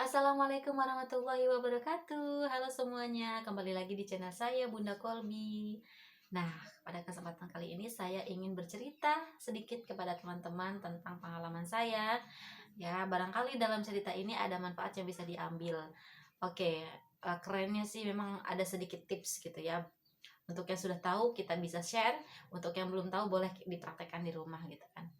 Assalamualaikum warahmatullahi wabarakatuh. Halo semuanya, kembali lagi di channel saya Bunda Kolbi. Nah, pada kesempatan kali ini saya ingin bercerita sedikit kepada teman-teman tentang pengalaman saya. Ya, barangkali dalam cerita ini ada manfaat yang bisa diambil. Oke, kerennya sih memang ada sedikit tips gitu ya. Untuk yang sudah tahu kita bisa share, untuk yang belum tahu boleh dipraktekkan di rumah gitu kan.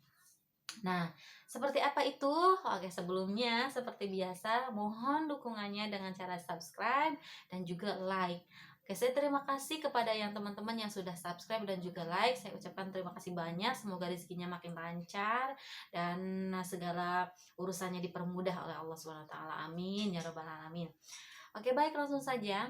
Nah, seperti apa itu? Oke, sebelumnya seperti biasa, mohon dukungannya dengan cara subscribe dan juga like. Oke, saya terima kasih kepada yang teman-teman yang sudah subscribe dan juga like. Saya ucapkan terima kasih banyak. Semoga rezekinya makin lancar dan segala urusannya dipermudah oleh Allah Subhanahu wa taala. Amin ya rabbal alamin. Oke, baik, langsung saja.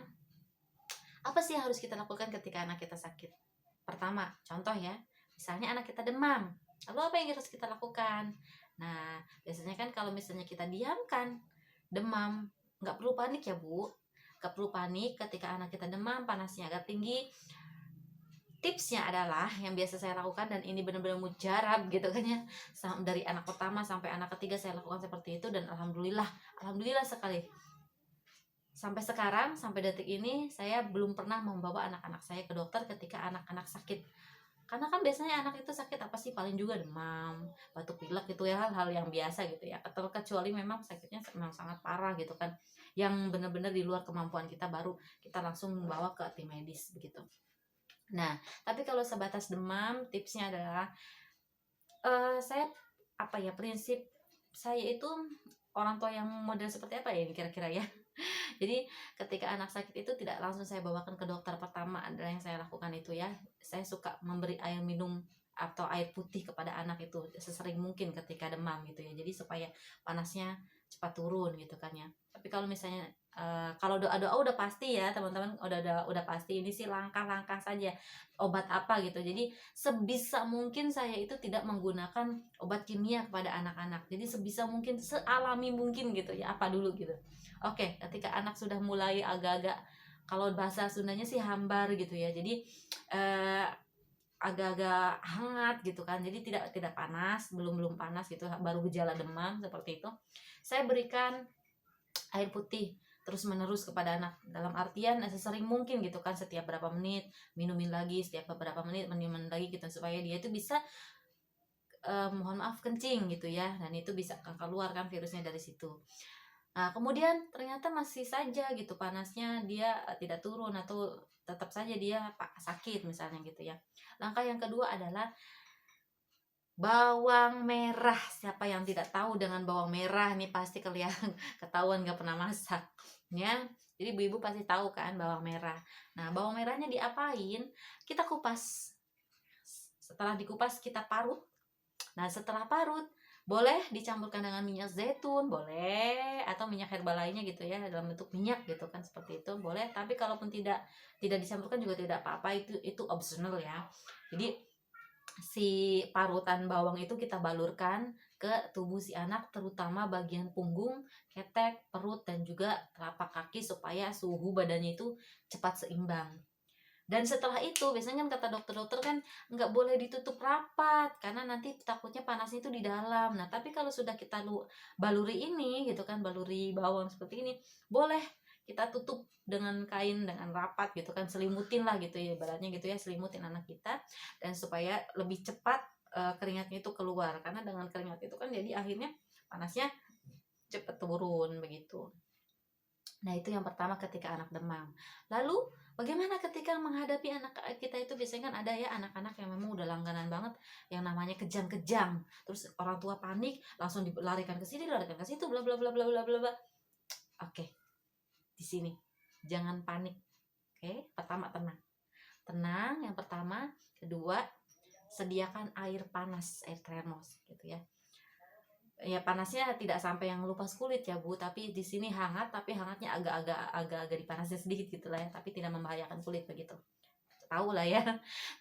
Apa sih yang harus kita lakukan ketika anak kita sakit? Pertama, contoh ya, misalnya anak kita demam. Lalu apa yang harus kita lakukan? Nah, biasanya kan kalau misalnya kita diamkan demam, nggak perlu panik ya Bu. Nggak perlu panik ketika anak kita demam, panasnya agak tinggi. Tipsnya adalah yang biasa saya lakukan, dan ini benar-benar mujarab gitu kan ya. Dari anak pertama sampai anak ketiga saya lakukan seperti itu, dan alhamdulillah sekali. Sampai sekarang, sampai detik ini, saya belum pernah membawa anak-anak saya ke dokter ketika anak-anak sakit. Karena kan biasanya anak itu sakit apa sih? Paling juga demam, batuk pilek gitu ya, hal-hal yang biasa gitu ya. Kecuali memang sakitnya memang sangat parah gitu kan. Yang benar-benar di luar kemampuan kita, baru kita langsung membawa ke tim medis begitu. Nah, tapi kalau sebatas demam, tipsnya adalah saya prinsip saya itu orang tua yang model seperti apa ya ini kira-kira ya. Jadi ketika anak sakit itu tidak langsung saya bawakan ke dokter. Pertama adalah yang saya lakukan itu ya, saya suka memberi air minum atau air putih kepada anak itu sesering mungkin ketika demam gitu ya. Jadi supaya panasnya cepat turun gitu kan ya. Tapi kalau misalnya kalau doa-doa udah pasti ya teman-teman, udah pasti ini sih langkah-langkah saja obat apa gitu. Jadi sebisa mungkin saya itu tidak menggunakan obat kimia kepada anak-anak. Jadi sebisa mungkin sealami mungkin gitu ya, apa dulu gitu. Oke, ketika anak sudah mulai agak-agak, kalau bahasa Sundanya sih hambar gitu ya. Jadi eh, agak-agak hangat gitu kan. Jadi tidak panas, belum panas gitu, baru gejala demam seperti itu. Saya berikan air putih terus menerus kepada anak, dalam artian sesering mungkin gitu kan, setiap berapa menit minumin lagi, setiap beberapa menit minumin lagi gitu, supaya dia itu bisa mohon maaf kencing gitu ya, dan itu bisa keluar kan virusnya dari situ. Nah, kemudian ternyata masih saja gitu panasnya dia tidak turun, atau tetap saja dia sakit misalnya gitu ya. Langkah yang kedua adalah bawang merah. Siapa yang tidak tahu dengan bawang merah? Ini pasti kelihatan ketahuan gak pernah masak ya. Jadi ibu-ibu pasti tahu kan bawang merah. Nah, bawang merahnya diapain? Kita kupas. Setelah dikupas kita parut. Nah, setelah parut boleh dicampurkan dengan minyak zaitun, boleh, atau minyak herbal lainnya gitu ya, dalam bentuk minyak gitu kan, seperti itu boleh. Tapi kalaupun tidak dicampurkan juga tidak apa-apa, itu optional ya. Jadi si parutan bawang itu kita balurkan ke tubuh si anak, terutama bagian punggung, ketek, perut, dan juga telapak kaki, supaya suhu badannya itu cepat seimbang. Dan setelah itu biasanya kan kata dokter-dokter kan nggak boleh ditutup rapat, karena nanti takutnya panasnya itu di dalam. Nah, tapi kalau sudah kita baluri ini gitu kan, baluri bawang seperti ini, boleh kita tutup dengan kain dengan rapat gitu kan, selimutin lah gitu ya, ibaratnya gitu ya, selimutin anak kita, dan supaya lebih cepat keringatnya itu keluar, karena dengan keringat itu kan jadi akhirnya panasnya cepat turun begitu. Nah, itu yang pertama ketika anak demam. Lalu bagaimana ketika menghadapi anak kita itu? Biasanya kan ada ya anak-anak yang memang udah langganan banget yang namanya kejang-kejang. Terus orang tua panik, langsung dilarikan ke sini, dilarikan ke situ, bla bla bla bla bla bla bla. Oke, di sini jangan panik. Oke, pertama tenang. Tenang yang pertama, kedua sediakan air panas, air termos gitu ya. Ya panasnya tidak sampai yang lupas kulit ya Bu, tapi di sini hangat, tapi hangatnya agak-agak dipanasin sedikit gitu lah ya, tapi tidak membahayakan kulit begitu. Tahu lah ya.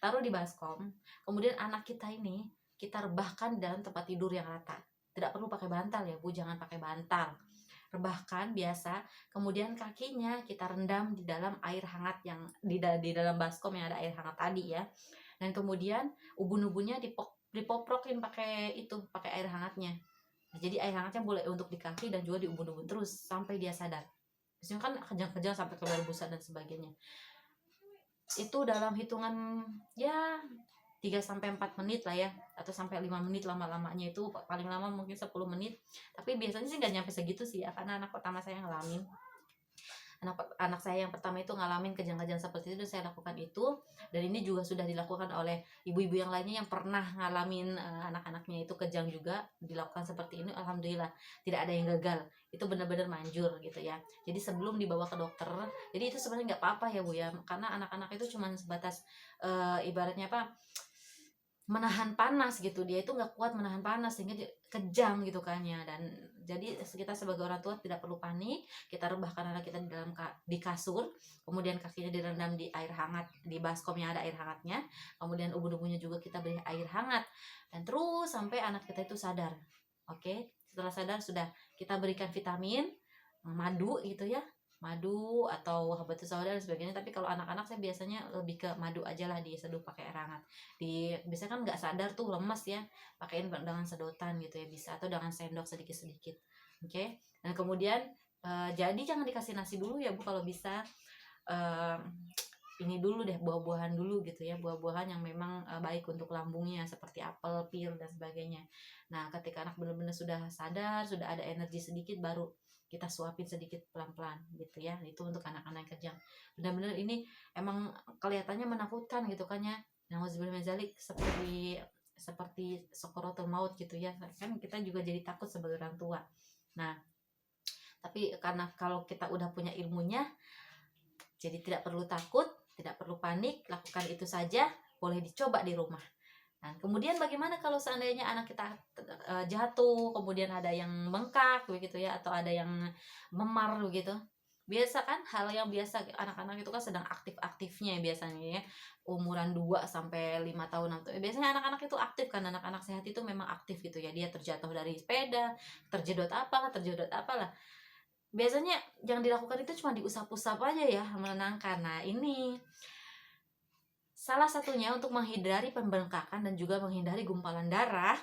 Taruh di baskom. Kemudian anak kita ini kita rebahkan dalam tempat tidur yang rata. Tidak perlu pakai bantal ya Bu, jangan pakai bantal. Rebahkan biasa, kemudian kakinya kita rendam di dalam air hangat yang di dalam baskom yang ada air hangat tadi ya. Dan kemudian ubun-ubunnya dipoprokin pakai air hangatnya. Jadi air hangatnya boleh untuk di kaki dan juga di ubun-ubun terus sampai dia sadar. Biasanya kan kejang-kejang sampai keluar busa dan sebagainya. Itu dalam hitungan ya 3 sampai 4 menit lah ya, atau sampai 5 menit lama-lamanya, itu paling lama mungkin 10 menit. Tapi biasanya sih nggak nyampe segitu sih ya, karena anak pertama saya ngalamin. Anak saya yang pertama itu ngalamin kejang-kejang seperti itu dan saya lakukan itu, dan ini juga sudah dilakukan oleh ibu-ibu yang lainnya yang pernah ngalamin anak-anaknya itu kejang juga dilakukan seperti ini. Alhamdulillah tidak ada yang gagal, itu benar-benar manjur gitu ya. Jadi sebelum dibawa ke dokter, jadi itu sebenarnya nggak apa-apa ya Bu ya, karena anak-anak itu cuma sebatas ibaratnya apa, menahan panas gitu. Dia itu nggak kuat menahan panas sehingga dia kejang gitu kan ya. Dan jadi kita sebagai orang tua tidak perlu panik. Kita rebahkan anak kita di dalam di kasur, kemudian kakinya direndam di air hangat, di baskom yang ada air hangatnya, kemudian ubun-ubunnya juga kita beri air hangat, dan terus sampai anak kita itu sadar. Oke, setelah sadar sudah kita berikan vitamin, madu gitu ya, madu atau habatus sauda dan sebagainya. Tapi kalau anak-anak saya biasanya lebih ke madu aja lah, diseduh pakai air hangat. Biasanya kan nggak sadar tuh, lemes ya, pakaiin dengan sedotan gitu ya bisa, atau dengan sendok sedikit-sedikit. Oke. Dan kemudian jadi jangan dikasih nasi dulu ya Bu, kalau bisa ini dulu deh, buah-buahan dulu gitu ya, buah-buahan yang memang baik untuk lambungnya seperti apel, pir dan sebagainya. Nah, ketika anak benar-benar sudah sadar, sudah ada energi sedikit, baru kita suapin sedikit pelan-pelan gitu ya. Itu untuk anak-anak yang kejang. Benar-benar ini emang kelihatannya menakutkan gitu kan ya. Nauzubillah min dzalik, seperti sakaratul maut gitu ya. Kan kita juga jadi takut sebagai orang tua. Nah, tapi karena kalau kita udah punya ilmunya, jadi tidak perlu takut, tidak perlu panik, lakukan itu saja, boleh dicoba di rumah. Nah, kemudian bagaimana kalau seandainya anak kita jatuh, kemudian ada yang bengkak begitu ya, atau ada yang memar begitu. Biasa kan, hal yang biasa, anak-anak itu kan sedang aktif-aktifnya biasanya ya. Umuran 2 sampai 5 tahun atau biasanya anak-anak itu aktif kan, anak-anak sehat itu memang aktif gitu ya. Dia terjatuh dari sepeda, terjedot apalah. Biasanya yang dilakukan itu cuma diusap-usap aja ya, menenangkan. Nah, ini salah satunya untuk menghindari pembengkakan dan juga menghindari gumpalan darah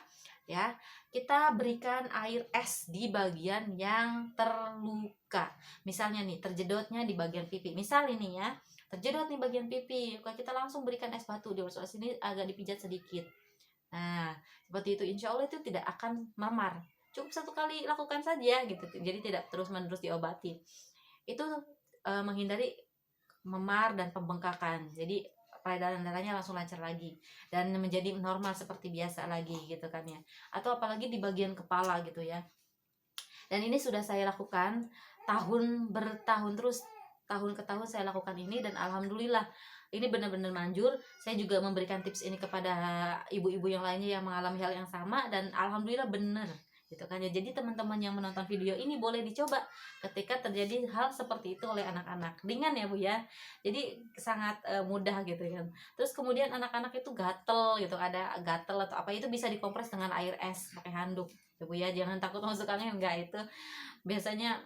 ya. Kita berikan air es di bagian yang terluka. Misalnya nih, terjedotnya di bagian pipi. Misal ini ya, terjedot nih bagian pipi, kita langsung berikan es batu di sebelah sini, agak dipijat sedikit. Nah, seperti itu, insya Allah itu tidak akan memar. Cukup 1 kali lakukan saja gitu, jadi tidak terus-menerus diobati. Itu menghindari memar dan pembengkakan. Jadi peredaran darahnya langsung lancar lagi dan menjadi normal seperti biasa lagi gitu kan ya. Atau apalagi di bagian kepala gitu ya. Dan ini sudah saya lakukan bertahun terus, tahun ke tahun saya lakukan ini, dan alhamdulillah ini benar-benar manjur. Saya juga memberikan tips ini kepada ibu-ibu yang lainnya yang mengalami hal yang sama, dan alhamdulillah benar gitu kan ya. Jadi teman-teman yang menonton video ini boleh dicoba ketika terjadi hal seperti itu oleh anak-anak. Ringan ya Bu ya. Jadi sangat mudah gitu kan. Terus kemudian anak-anak itu gatel gitu, ada gatel atau apa, itu bisa dikompres dengan air es pakai handuk. Ya Bu ya, jangan takut masuk angin, enggak, itu biasanya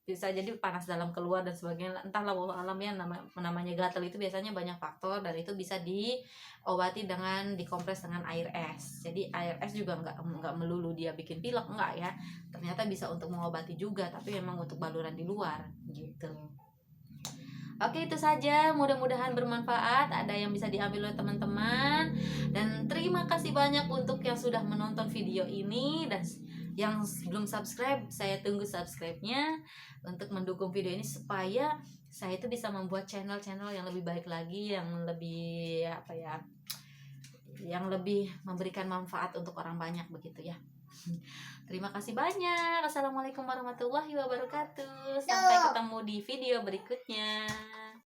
bisa jadi panas dalam keluar dan sebagainya, entahlah wallahu alam ya. Namanya gatal itu biasanya banyak faktor, dan itu bisa diobati dengan dikompres dengan air es. Jadi air es juga nggak melulu dia bikin pilek, enggak ya, ternyata bisa untuk mengobati juga, tapi memang untuk baluran di luar gitu. Oke, itu saja, mudah-mudahan bermanfaat, ada yang bisa diambil oleh teman-teman. Dan terima kasih banyak untuk yang sudah menonton video ini, dan yang belum subscribe, saya tunggu subscribe-nya untuk mendukung video ini supaya saya itu bisa membuat channel-channel yang lebih baik lagi, yang lebih apa ya, yang lebih memberikan manfaat untuk orang banyak begitu ya. Terima kasih banyak. Assalamualaikum warahmatullahi wabarakatuh. Sampai ketemu di video berikutnya.